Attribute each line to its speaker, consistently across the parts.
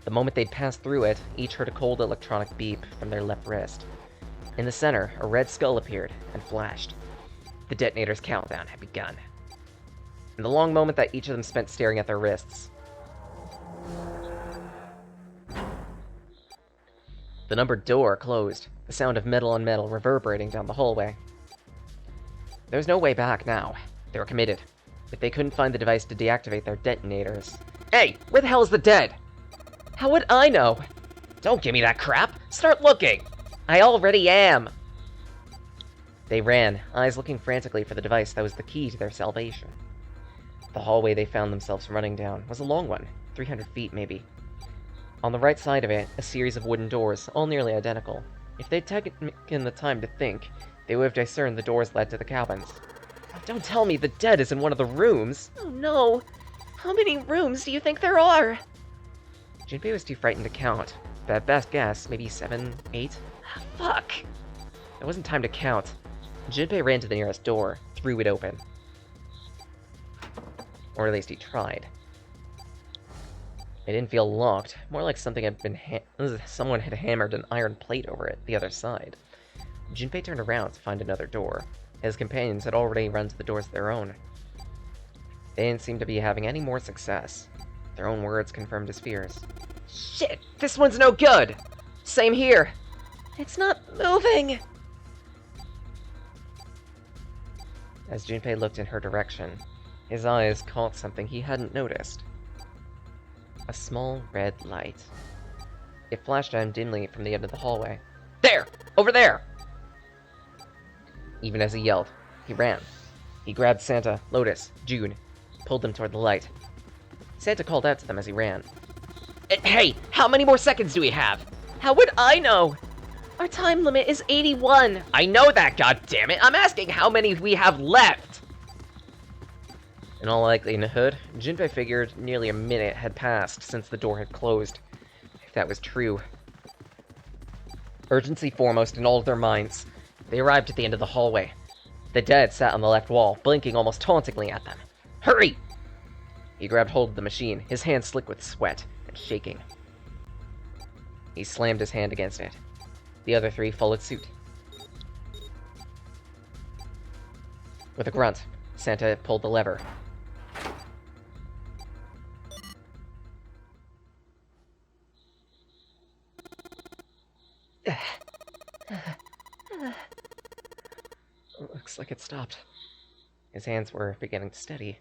Speaker 1: The moment they'd passed through it, each heard a cold electronic beep from their left wrist. In the center, a red skull appeared and flashed. The detonator's countdown had begun. In the long moment that each of them spent staring at their wrists, the numbered door closed, the sound of metal on metal reverberating down the hallway. There was no way back now. They were committed. If they couldn't find the device to deactivate their detonators... Hey! Where the hell is the dead? How would I know? Don't give me that crap! Start looking! I already am! They ran, eyes looking frantically for the device that was the key to their salvation. The hallway they found themselves running down was a long one, 300 feet maybe. On the right side of it, a series of wooden doors, all nearly identical. If they'd taken the time to think, they would have discerned the doors led to the cabins. Don't tell me the dead is in one of the rooms!
Speaker 2: Oh no! How many rooms do you think there are?
Speaker 1: Junpei was too frightened to count, but at best guess, maybe 7, 8?
Speaker 2: Fuck!
Speaker 1: It wasn't time to count. Junpei ran to the nearest door, threw it open. Or at least he tried. It didn't feel locked, more like something had been someone had hammered an iron plate over it, the other side. Junpei turned around to find another door. His companions had already run to the doors of their own. They didn't seem to be having any more success. Their own words confirmed his fears. Shit! This one's no good! Same here!
Speaker 2: It's not moving!
Speaker 1: As Junpei looked in her direction, his eyes caught something he hadn't noticed. A small red light. It flashed at him dimly from the end of the hallway. There! Over there! Even as he yelled, he ran. He grabbed Santa, Lotus, June, pulled them toward the light. Santa called out to them as he ran. Hey! How many more seconds do we have?
Speaker 2: How would I know? Our time limit is 81.
Speaker 1: I know that, goddammit! I'm asking how many we have left! In all likelihood, Junpei figured nearly a minute had passed since the door had closed. If that was true. Urgency foremost in all of their minds, they arrived at the end of the hallway. The dead sat on the left wall, blinking almost tauntingly at them. Hurry! He grabbed hold of the machine, his hands slick with sweat and shaking. He slammed his hand against it. The other three followed suit. With a grunt, Santa pulled the lever. Looks like it stopped. His hands were beginning to steady.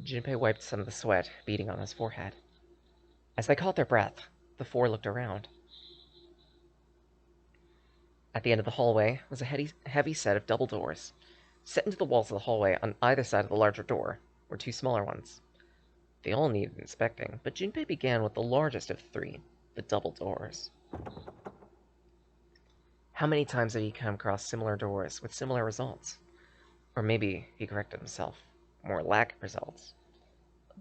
Speaker 1: Junpei wiped some of the sweat beading on his forehead. As they caught their breath, the four looked around. At the end of the hallway was a heavy set of double doors. Set into the walls of the hallway on either side of the larger door were two smaller ones. They all needed inspecting, but Junpei began with the largest of the three, the double doors. How many times had he come across similar doors with similar results? Or maybe, he corrected himself, more lack of results.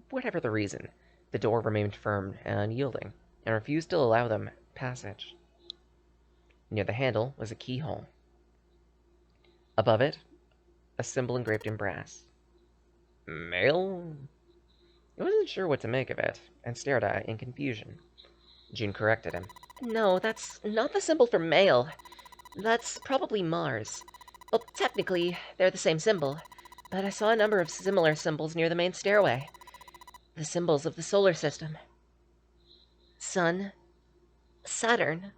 Speaker 1: Whatever the reason, the door remained firm and unyielding, and refused to allow them passage. Near the handle was a keyhole. Above it, a symbol engraved in brass. Mail? He wasn't sure what to make of it, and stared at it in confusion. June corrected him.
Speaker 2: No, that's not the symbol for mail. That's probably Mars. Well, technically, they're the same symbol, but I saw a number of similar symbols near the main stairway. The symbols of the solar system. Sun, Saturn,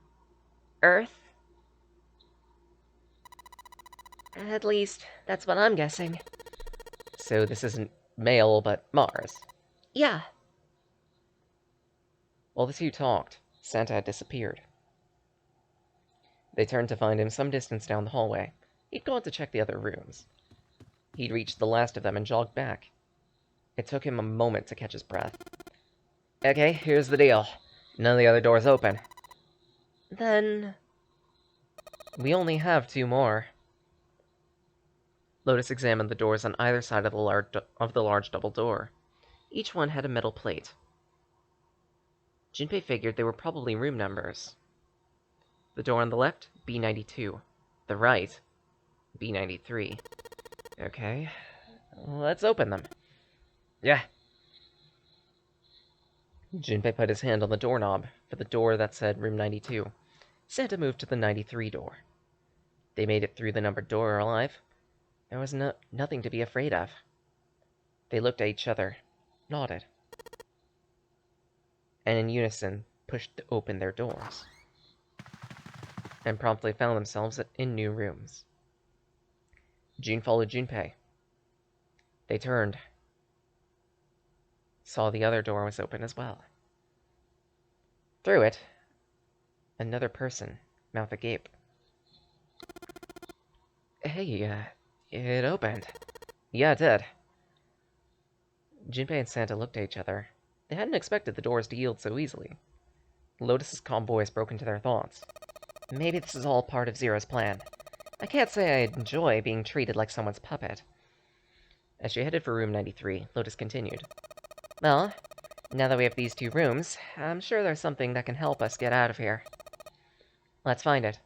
Speaker 2: Earth. At least, that's what I'm guessing.
Speaker 1: So this isn't Mail, but Mars.
Speaker 2: Yeah.
Speaker 1: While the two talked, Santa had disappeared. They turned to find him some distance down the hallway. He'd gone to check the other rooms. He'd reached the last of them and jogged back. It took him a moment to catch his breath. Okay, here's the deal. None of the other doors open.
Speaker 2: Then...
Speaker 1: we only have two more. Lotus examined the doors on either side of the large double door. Each one had a metal plate. Junpei figured they were probably room numbers. The door on the left, B92. The right, B93. Okay, let's open them. Yeah. Junpei put his hand on the doorknob for the door that said room 92. Santa moved to the 93 door. They made it through the numbered door alive. There was nothing to be afraid of. They looked at each other, nodded, and in unison pushed open their doors, and promptly found themselves in new rooms. June followed Junpei. They turned, saw the other door was open as well. Through it, another person, mouth agape. Hey, it opened. Yeah, it did. Junpei and Santa looked at each other. They hadn't expected the doors to yield so easily. Lotus's calm voice broke into their thoughts. Maybe this is all part of Zero's plan. I can't say I enjoy being treated like someone's puppet. As she headed for room 93, Lotus continued. Well, now that we have these two rooms, I'm sure there's something that can help us get out of here. Let's find it.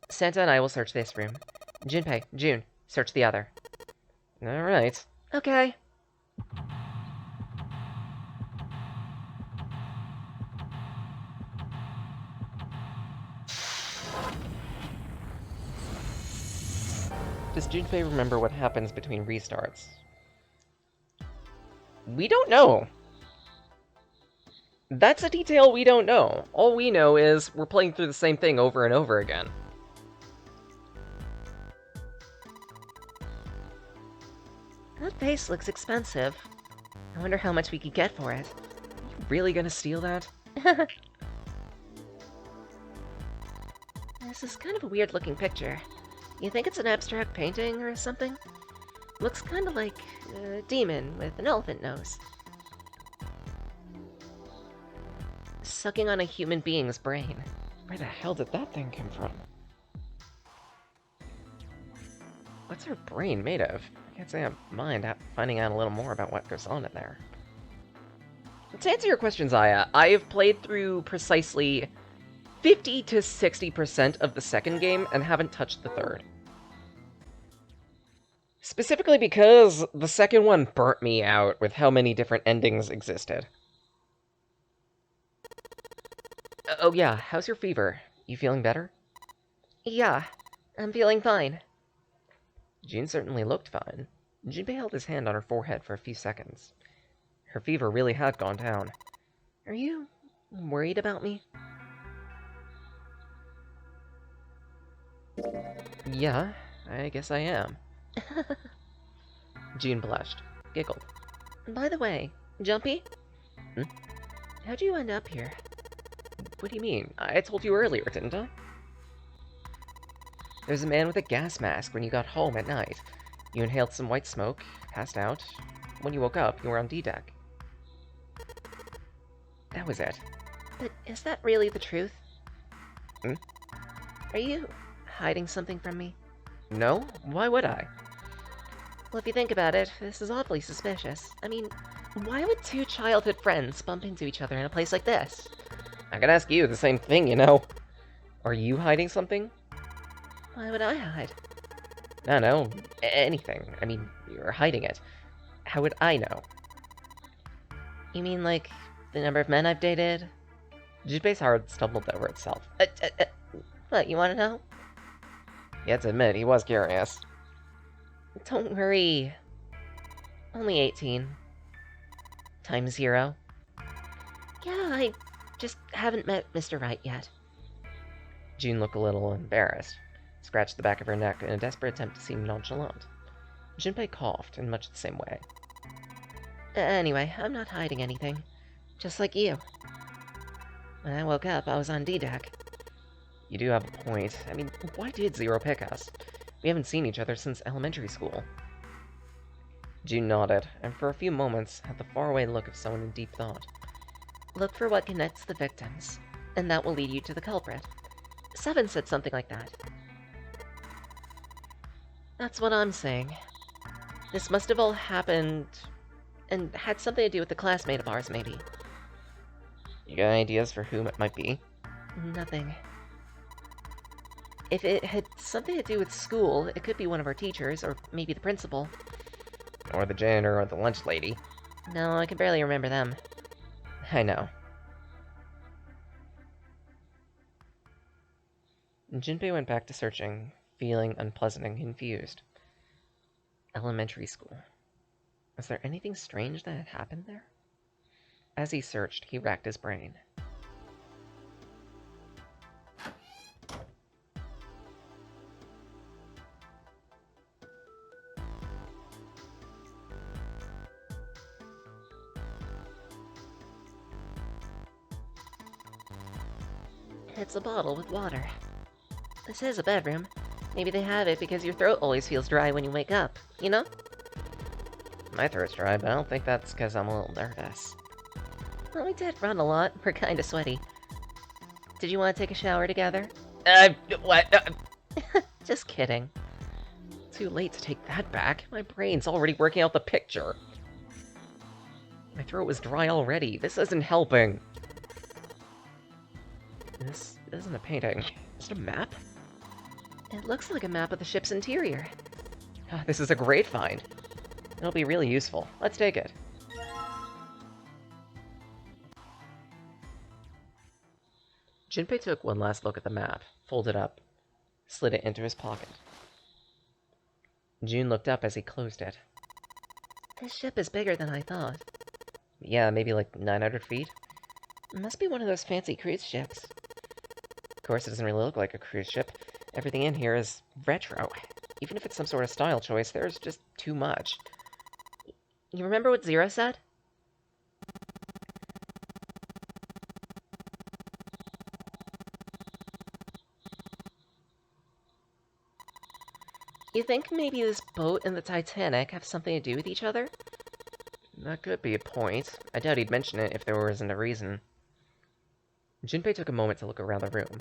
Speaker 1: Santa and I will search this room. Junpei, June, search the other. Alright. Okay. Does Junpei remember what happens between restarts? We don't know. That's a detail we don't know. All we know is we're playing through the same thing over and over again.
Speaker 2: That vase looks expensive. I wonder how much we could get for it.
Speaker 1: You really gonna steal that?
Speaker 2: This is kind of a weird-looking picture. You think it's an abstract painting or something? Looks kind of like a demon with an elephant nose. Sucking on a human being's brain.
Speaker 1: Where the hell did that thing come from? What's her brain made of? I can't say I mind finding out a little more about what goes on in there. To answer your question, Zaya, I have played through precisely 50 to 60% of the second game and haven't touched the third. Specifically because the second one burnt me out with how many different endings existed. Oh yeah, how's your fever? You feeling better?
Speaker 2: Yeah, I'm feeling fine.
Speaker 1: June certainly looked fine. Junpei held his hand on her forehead for a few seconds. Her fever really had gone down.
Speaker 2: Are you worried about me?
Speaker 1: Yeah, I guess I am. June blushed, giggled.
Speaker 2: By the way, Jumpy?
Speaker 1: Hmm?
Speaker 2: How'd you end up here?
Speaker 1: What do you mean? I told you earlier, didn't I? There's a man with a gas mask when you got home at night. You inhaled some white smoke, passed out. When you woke up, you were on D-deck. That was it.
Speaker 2: But is that really the truth?
Speaker 1: Hmm?
Speaker 2: Are you hiding something from me?
Speaker 1: No? Why would I?
Speaker 2: Well, if you think about it, this is oddly suspicious. I mean, why would two childhood friends bump into each other in a place like this?
Speaker 1: I could ask you the same thing, you know. Are you hiding something?
Speaker 2: Why would I hide?
Speaker 1: I don't know. Anything. I mean, you're hiding it. How would I know?
Speaker 2: You mean, like, the number of men I've dated?
Speaker 1: Junpei's heart stumbled over itself.
Speaker 2: What, you want to know?
Speaker 1: You had to admit, he was curious.
Speaker 2: Don't worry. Only 18. Times 0. Yeah, I just haven't met Mr. Right yet.
Speaker 1: June looked a little embarrassed, scratched the back of her neck in a desperate attempt to seem nonchalant. Junpei coughed in much the same way.
Speaker 2: Anyway, I'm not hiding anything. Just like you. When I woke up, I was on D-deck.
Speaker 1: You do have a point. I mean, why did Zero pick us? We haven't seen each other since elementary school. June nodded, and for a few moments had the faraway look of someone in deep thought.
Speaker 2: Look for what connects the victims, and that will lead you to the culprit. Seven said something like that. That's what I'm saying. This must have all happened and had something to do with the classmate of ours, maybe.
Speaker 1: You got ideas for whom it might be?
Speaker 2: Nothing. If it had something to do with school, it could be one of our teachers, or maybe the principal.
Speaker 1: Or the janitor or the lunch lady.
Speaker 2: No, I can barely remember them.
Speaker 1: I know. Jinpei went back to searching, feeling unpleasant and confused. Elementary school. Was there anything strange that had happened there? As he searched, he racked his brain.
Speaker 2: It's a bottle with water. This is a bedroom. Maybe they have it because your throat always feels dry when you wake up, you know?
Speaker 1: My throat's dry, but I don't think that's because I'm a little nervous.
Speaker 2: Well, we did run a lot. We're kinda sweaty. Did you want to take a shower together?
Speaker 1: What?
Speaker 2: Just kidding.
Speaker 1: Too late to take that back. My brain's already working out the picture. My throat was dry already. This isn't helping. This isn't a painting. Is it a map?
Speaker 2: It looks like a map of the ship's interior.
Speaker 1: This is a great find. It'll be really useful. Let's take it. Jinpei took one last look at the map, folded up, slid it into his pocket. June looked up as he closed it.
Speaker 2: This ship is bigger than I thought.
Speaker 1: Yeah, maybe like 900 feet?
Speaker 2: It must be one of those fancy cruise ships.
Speaker 1: Of course, it doesn't really look like a cruise ship. Everything in here is retro. Even if it's some sort of style choice, there's just too much.
Speaker 2: You remember what Zero said? You think maybe this boat and the Titanic have something to do with each other?
Speaker 1: That could be a point. I doubt he'd mention it if there wasn't a reason. Jinpei took a moment to look around the room.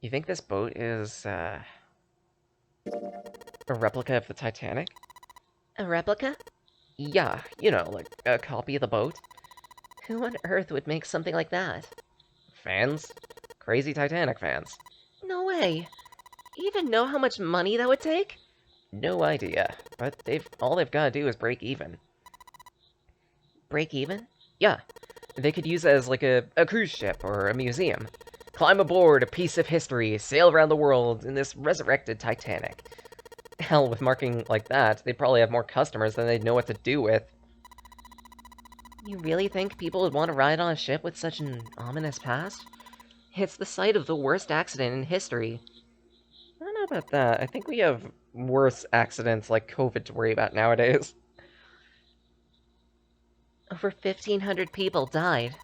Speaker 1: You think this boat is, a replica of the Titanic?
Speaker 2: A replica?
Speaker 1: Yeah, you know, like a copy of the boat.
Speaker 2: Who on earth would make something like that?
Speaker 1: Fans? Crazy Titanic fans.
Speaker 2: No way. You even know how much money that would take?
Speaker 1: No idea, but all they've got to do is break even.
Speaker 2: Break even?
Speaker 1: Yeah, they could use it as like a cruise ship or a museum. Climb aboard a piece of history, sail around the world in this resurrected Titanic. Hell, with marketing like that, they'd probably have more customers than they'd know what to do with.
Speaker 2: You really think people would want to ride on a ship with such an ominous past? It's the site of the worst accident in history.
Speaker 1: I don't know about that. I think we have worse accidents like COVID to worry about nowadays.
Speaker 2: Over 1,500 people died.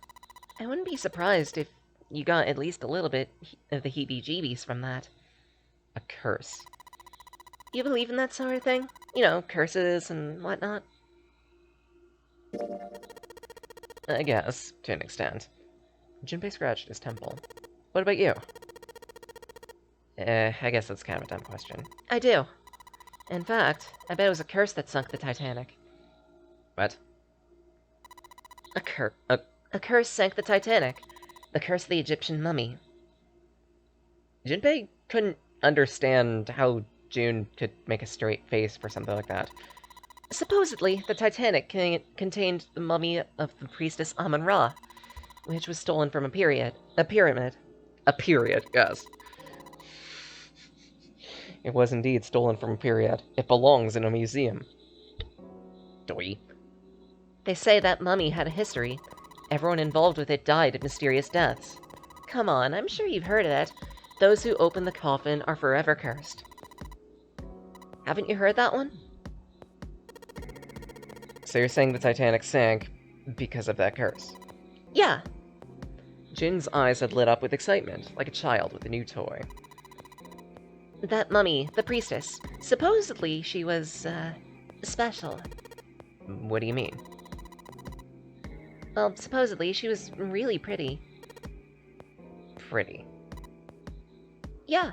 Speaker 2: I wouldn't be surprised if you got at least a little bit of the heebie-jeebies from that.
Speaker 1: A curse.
Speaker 2: You believe in that sort of thing? You know, curses and whatnot?
Speaker 1: I guess, to an extent. Jinpei scratched his temple. What about you? I guess that's kind of a dumb question.
Speaker 2: I do. In fact, I bet it was a curse that sunk the Titanic.
Speaker 1: What?
Speaker 2: A curse sank the Titanic. The curse of the Egyptian mummy.
Speaker 1: Jinpei couldn't understand how June could make a straight face for something like that.
Speaker 2: Supposedly, the Titanic contained the mummy of the priestess Amun-Ra, which was stolen from a pyramid.
Speaker 1: A period, yes. It was indeed stolen from a period. It belongs in a museum. Doi.
Speaker 2: They say that mummy had a history. Everyone involved with it died of mysterious deaths. Come on, I'm sure you've heard of it. Those who open the coffin are forever cursed. Haven't you heard that one?
Speaker 1: So you're saying the Titanic sank because of that curse?
Speaker 2: Yeah.
Speaker 1: Jin's eyes had lit up with excitement, like a child with a new toy.
Speaker 2: That mummy, the priestess, supposedly she was, special.
Speaker 1: What do you mean?
Speaker 2: Well, supposedly she was really pretty.
Speaker 1: Pretty.
Speaker 2: Yeah.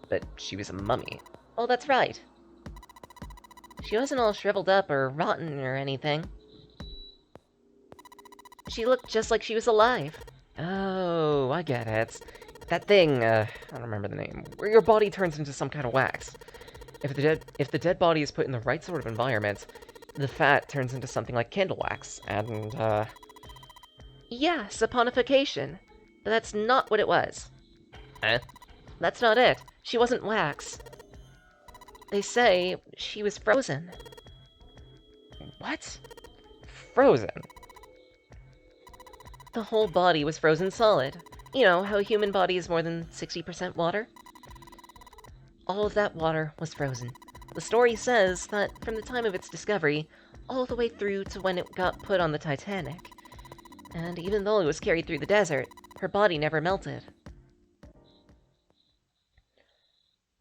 Speaker 1: But she was a mummy.
Speaker 2: Oh, that's right. She wasn't all shriveled up or rotten or anything. She looked just like she was alive.
Speaker 1: Oh, I get it. That thing, I don't remember the name, where your body turns into some kind of wax. If the dead body is put in the right sort of environment, the fat turns into something like candle wax, and,
Speaker 2: Yeah, saponification. But that's not what it was.
Speaker 1: Huh?
Speaker 2: That's not it. She wasn't wax. They say she was frozen.
Speaker 1: What? Frozen?
Speaker 2: The whole body was frozen solid. You know how a human body is more than 60% water? All of that water was frozen. The story says that from the time of its discovery, all the way through to when it got put on the Titanic. And even though it was carried through the desert, her body never melted.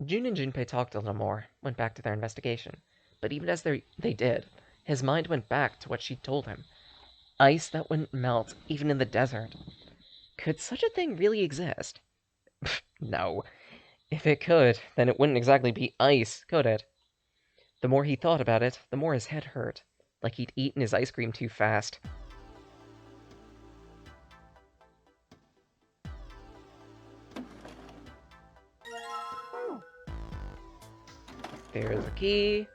Speaker 1: June and Junpei talked a little more, went back to their investigation. But even as they did, his mind went back to what she'd told him. Ice that wouldn't melt, even in the desert. Could such a thing really exist? No. If it could, then it wouldn't exactly be ice, could it? The more he thought about it, the more his head hurt, like he'd eaten his ice cream too fast. There's a key.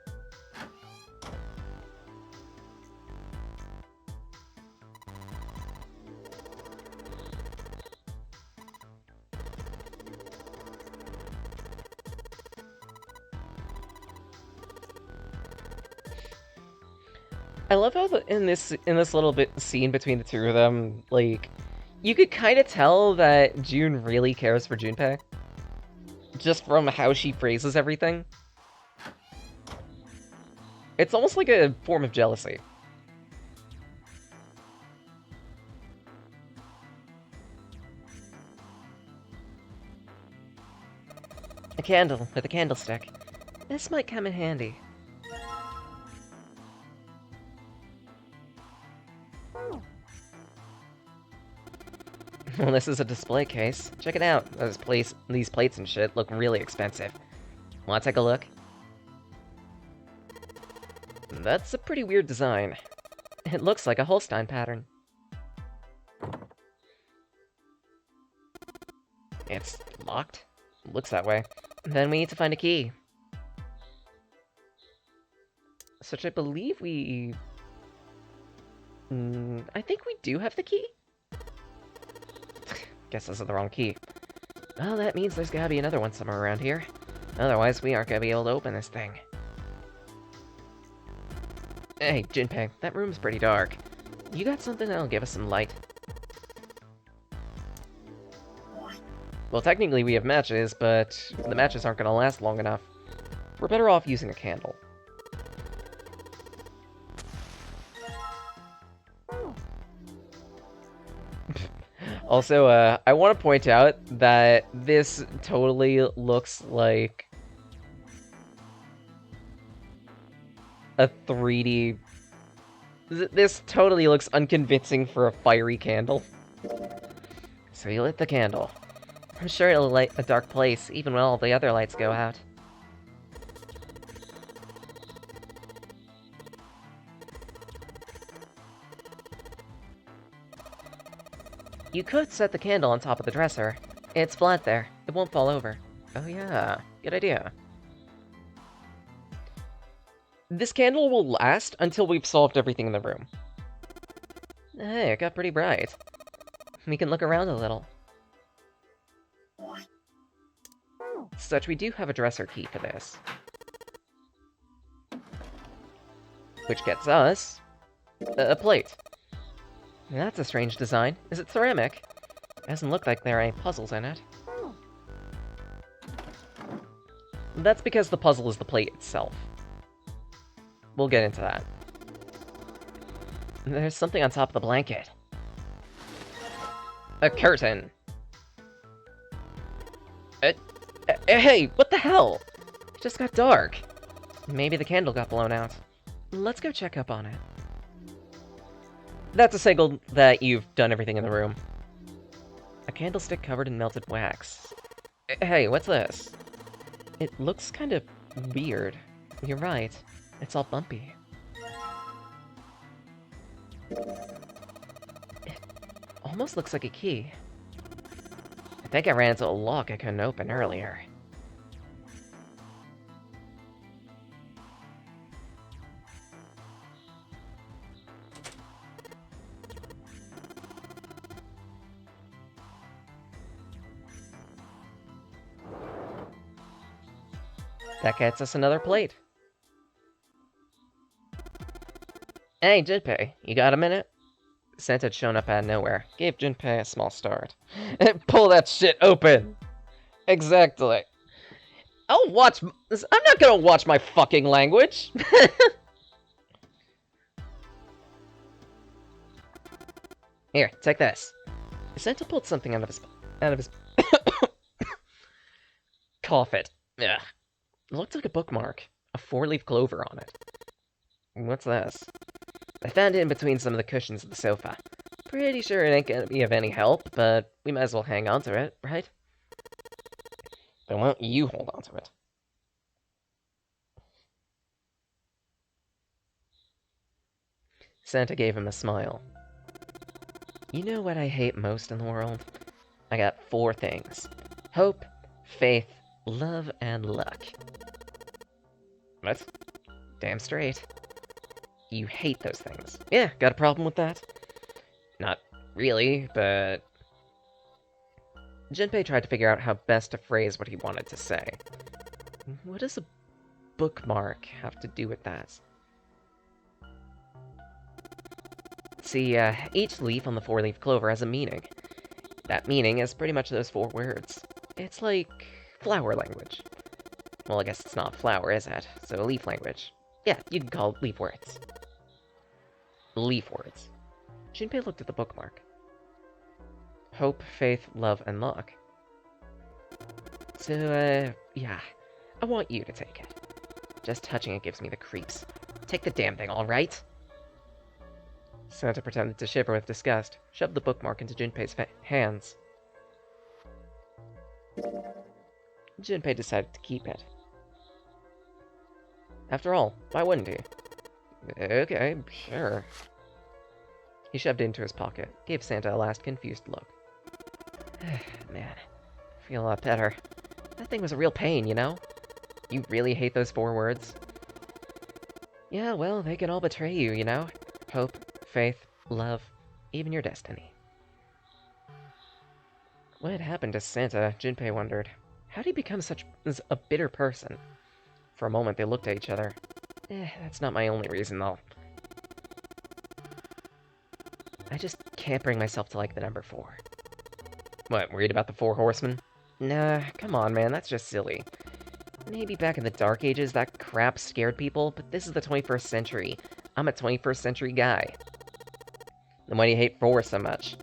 Speaker 1: I love how in this little bit scene between the two of them, like, you could kind of tell that June really cares for Junpei, just from how she phrases everything. It's almost like a form of jealousy. A candle with a candlestick. This might come in handy. Well, this is a display case. Check it out. These plates and shit look really expensive. Wanna take a look? That's a pretty weird design. It looks like a Holstein pattern. It's locked? Looks that way. Then we need to find a key. Which I believe we... I think we do have the key? Guess this is the wrong key. Well, that means there's gotta be another one somewhere around here. Otherwise, we aren't gonna be able to open this thing. Hey, Junpei, that room's pretty dark. You got something that'll give us some light? Well, technically we have matches, but the matches aren't gonna last long enough. We're better off using a candle. Also, I want to point out that this totally looks like a 3D... This totally looks unconvincing for a fiery candle. So you lit the candle. I'm sure it'll light a dark place, even when all the other lights go out. You could set the candle on top of the dresser. It's flat there. It won't fall over. Oh yeah, good idea. This candle will last until we've solved everything in the room. Hey, it got pretty bright. We can look around a little. Such, we do have a dresser key for this. Which gets us... a plate. That's a strange design. Is it ceramic? It doesn't look like there are any puzzles in it. That's because the puzzle is the plate itself. We'll get into that. There's something on top of the blanket. A curtain. Hey, what the hell? It just got dark. Maybe the candle got blown out. Let's go check up on it. That's a signal that you've done everything in the room. A candlestick covered in melted wax. Hey, what's this? It looks kind of weird. You're right. It's all bumpy. It almost looks like a key. I think I ran into a lock I couldn't open earlier. That gets us another plate. Hey, Junpei, you got a minute? Santa had shown up out of nowhere, gave Junpei a small start. Pull that shit open! Exactly. I'm not gonna watch my fucking language! Here, take this. Santa pulled something out of his cough it. Ugh. It looked like a bookmark. A 4-leaf clover on it. What's this? I found it in between some of the cushions of the sofa. Pretty sure it ain't gonna be of any help, but we might as well hang on to it, right? Then why don't you hold on to it? Santa gave him a smile. You know what I hate most in the world? I got 4 things. Hope, faith, love, and luck. What? Damn straight. You hate those things. Yeah, got a problem with that? Not really, but... Junpei tried to figure out how best to phrase what he wanted to say. What does a bookmark have to do with that? See, each leaf on the 4-leaf clover has a meaning. That meaning is pretty much those 4 words. It's like flower language. Well, I guess it's not flower, is it? So leaf language. Yeah, you can call it leaf words. Leaf words. Junpei looked at the bookmark. Hope, faith, love, and luck. So, yeah. I want you to take it. Just touching it gives me the creeps. Take the damn thing, alright? Santa pretended to shiver with disgust, shoved the bookmark into Junpei's hands. Junpei decided to keep it. After all, why wouldn't he? Okay, sure. He shoved it into his pocket, gave Santa a last confused look. Man, I feel a lot better. That thing was a real pain, you know? You really hate those 4 words? Yeah, well, they can all betray you, you know? Hope, faith, love, even your destiny. What had happened to Santa, Junpei wondered. How did he become such a bitter person? For a moment, they looked at each other. That's not my only reason, though. I just can't bring myself to like the number 4. What, worried about the 4 horsemen? Nah, come on, man, that's just silly. Maybe back in the Dark Ages, that crap scared people, but this is the 21st century. I'm a 21st century guy. Then why do you hate 4 so much?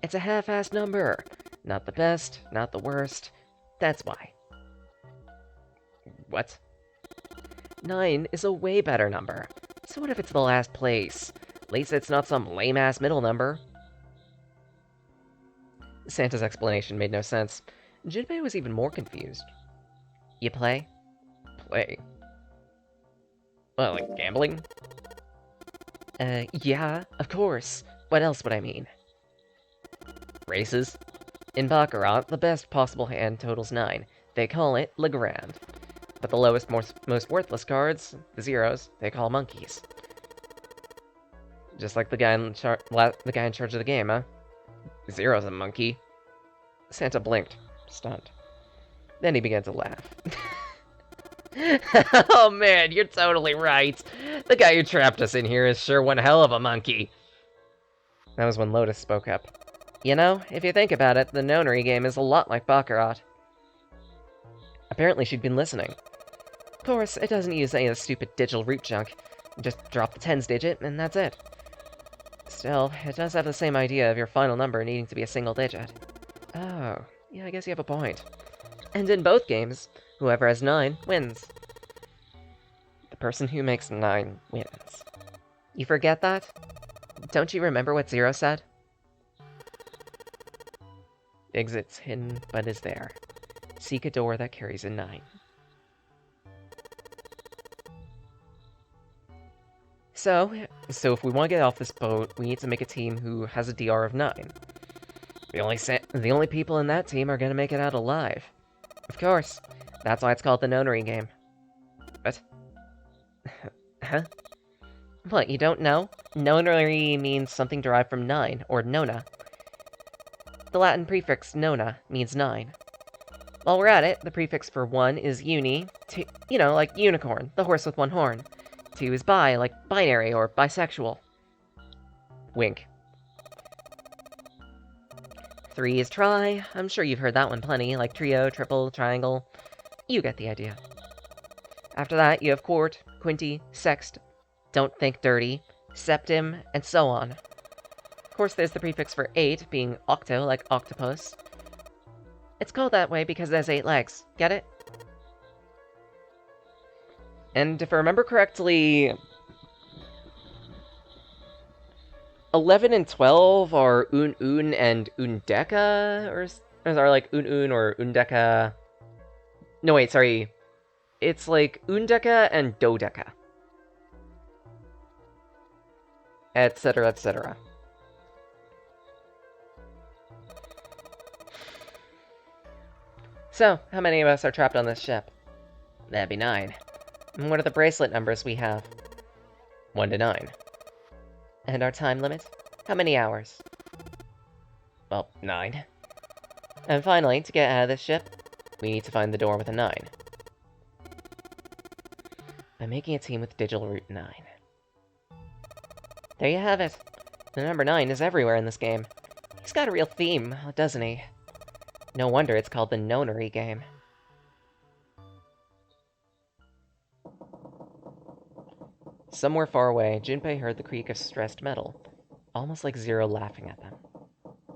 Speaker 1: It's a half-assed number. Not the best, not the worst. That's why. What? 9 is a way better number. So what if it's the last place? At least it's not some lame-ass middle number. Santa's explanation made no sense. Junpei was even more confused. You play? Play? Well, like gambling? Yeah, of course. What else would I mean? Races? In Baccarat, the best possible hand totals 9. They call it Le Grand. But the lowest, most worthless cards, the zeros, they call monkeys. Just like the guy in charge of the game, huh? Zero's a monkey. Santa blinked, stunned. Then he began to laugh. Oh man, you're totally right. The guy who trapped us in here is sure one hell of a monkey. That was when Lotus spoke up. You know, if you think about it, the nonary game is a lot like Baccarat. Apparently she'd been listening. Of course, it doesn't use any of the stupid digital root junk. You just drop the tens digit, and that's it. Still, it does have the same idea of your final number needing to be a single digit. Oh, yeah, I guess you have a point. And in both games, whoever has 9 wins. The person who makes 9 wins. You forget that? Don't you remember what 0 said? Exit's hidden, but is there. Seek a door that carries a 9. So if we want to get off this boat, we need to make a team who has a DR of 9. The only people in that team are going to make it out alive. Of course. That's why it's called the nonary game. What? Huh? What, you don't know? Nonary means something derived from 9, or nona. The Latin prefix nona means 9. While we're at it, the prefix for 1 is uni, two, like unicorn, the horse with one horn. 2 is bi, like binary or bisexual. Wink. 3 is tri, I'm sure you've heard that one plenty, like trio, triple, triangle. You get the idea. After that, you have quart, quinty, sext, don't think dirty, septim, and so on. Of course, there's the prefix for 8, being octo, like octopus. It's called that way because it has 8 legs. Get it? And if I remember correctly, 11 and 12 are un and undeka, or are like un or undeka. No, wait, sorry. It's like undeka and dodeka. Etc., etc. So, how many of us are trapped on this ship? That'd be 9. And what are the bracelet numbers we have? 1 to 9. And our time limit? How many hours? Well, 9. And finally, to get out of this ship, we need to find the door with a 9. I'm making a team with digital root 9. There you have it. The number 9 is everywhere in this game. He's got a real theme, doesn't he? No wonder it's called the Nonary game. Somewhere far away, Junpei heard the creak of stressed metal, almost like Zero laughing at them.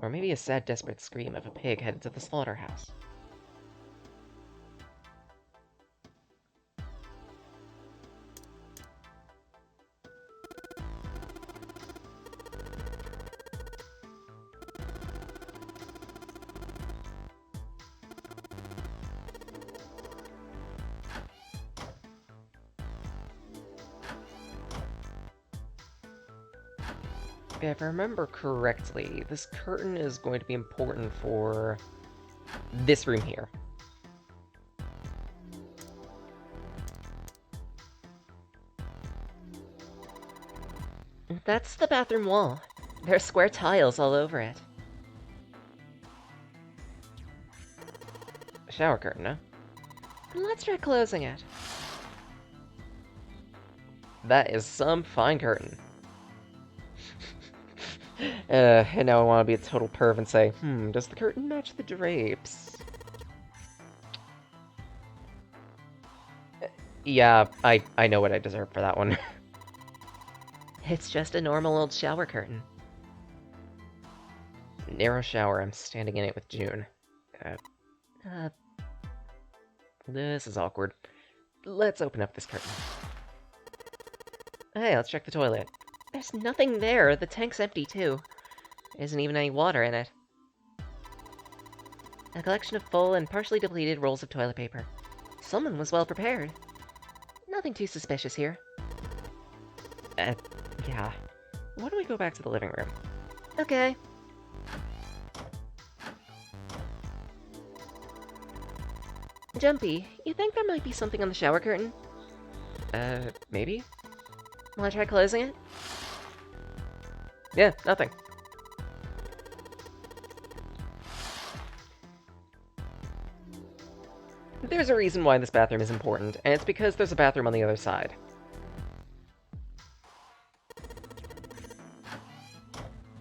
Speaker 1: Or maybe a sad, desperate scream of a pig headed to the slaughterhouse. If I remember correctly, this curtain is going to be important for this room here. That's the bathroom wall. There are square tiles all over it. Shower curtain, huh? Let's try closing it. That is some fine curtain. And now I want to be a total perv and say, does the curtain match the drapes? Yeah, I know what I deserve for that one. It's just a normal old shower curtain. Narrow shower, I'm standing in it with June. This is awkward. Let's open up this curtain. Hey, let's check the toilet. There's nothing there, the tank's empty too. There isn't even any water in it. A collection of full and partially depleted rolls of toilet paper. Someone was well prepared. Nothing too suspicious here. Yeah. Why don't we go back to the living room? Okay. Jumpy, you think there might be something on the shower curtain? Maybe? Wanna try closing it? Yeah, nothing. There's a reason why this bathroom is important, and it's because there's a bathroom on the other side.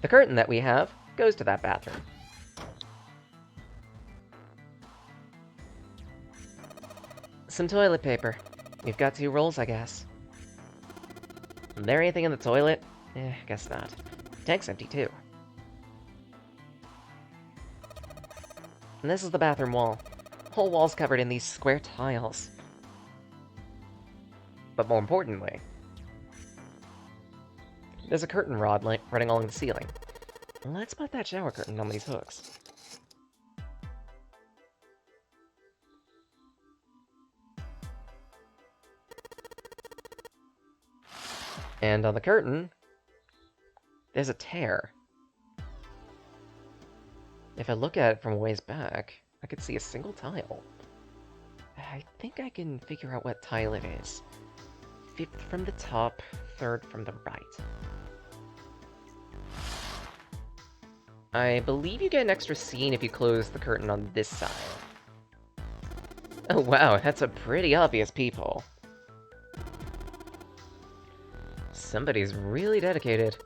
Speaker 1: The curtain that we have goes to that bathroom. Some toilet paper. We've got 2 rolls, I guess. Is there anything in the toilet? Guess not. Tank's empty, too. And this is the bathroom wall. Whole wall's covered in these square tiles. But more importantly, there's a curtain rod running along the ceiling. Let's put that shower curtain on these hooks. And on the curtain, there's a tear. If I look at it from a ways back, I could see a single tile. I think I can figure out what tile it is. 5th from the top, 3rd from the right. I believe you get an extra scene if you close the curtain on this side. Oh wow, that's a pretty obvious peephole. Somebody's really dedicated.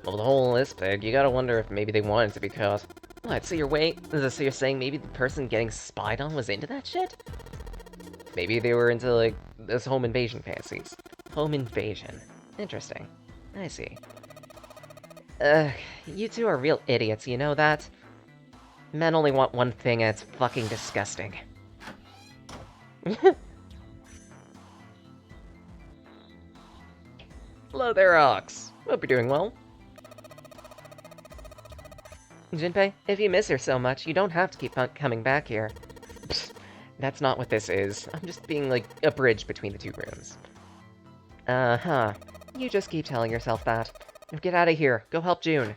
Speaker 1: Well, the hole this big, you gotta wonder if maybe they wanted to be caught. What, so you're saying maybe the person getting spied on was into that shit? Maybe they were into, like, this home invasion fantasies. Home invasion. Interesting. I see. You two are real idiots, you know that? Men only want one thing, and it's fucking disgusting. Hello there, Ox. Hope you're doing well. Jinpei, if you miss her so much, you don't have to keep coming back here. Psst, that's not what this is. I'm just being, like, a bridge between the two rooms. Uh-huh. You just keep telling yourself that. Now get out of here. Go help June.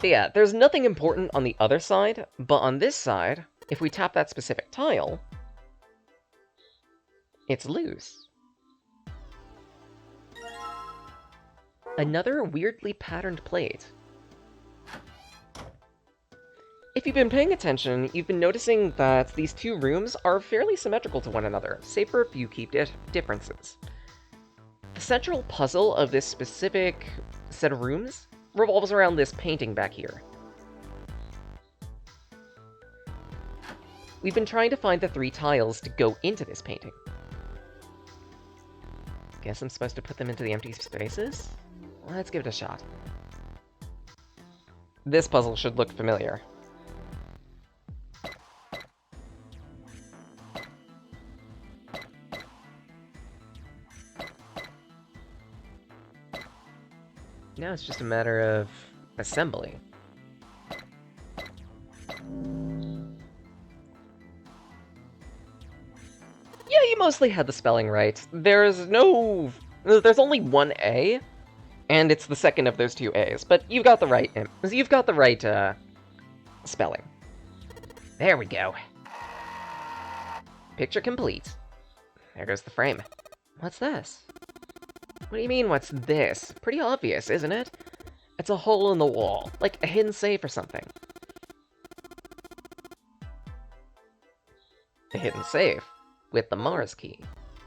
Speaker 1: But yeah, there's nothing important on the other side, but on this side, if we tap that specific tile, it's loose. Another weirdly patterned plate. If you've been paying attention, you've been noticing that these two rooms are fairly symmetrical to one another, save for a few key differences. The central puzzle of this specific set of rooms revolves around this painting back here. We've been trying to find the 3 tiles to go into this painting. Guess I'm supposed to put them into the empty spaces? Let's give it a shot. This puzzle should look familiar. Now it's just a matter of assembly. Yeah, you mostly had the spelling right. There's only one A, and it's the second of those 2 A's, but you've got the right spelling. There we go. Picture complete. There goes the frame. What's this? What do you mean, what's this? Pretty obvious, isn't it? It's a hole in the wall, like a hidden safe or something. A hidden safe with the Mars key.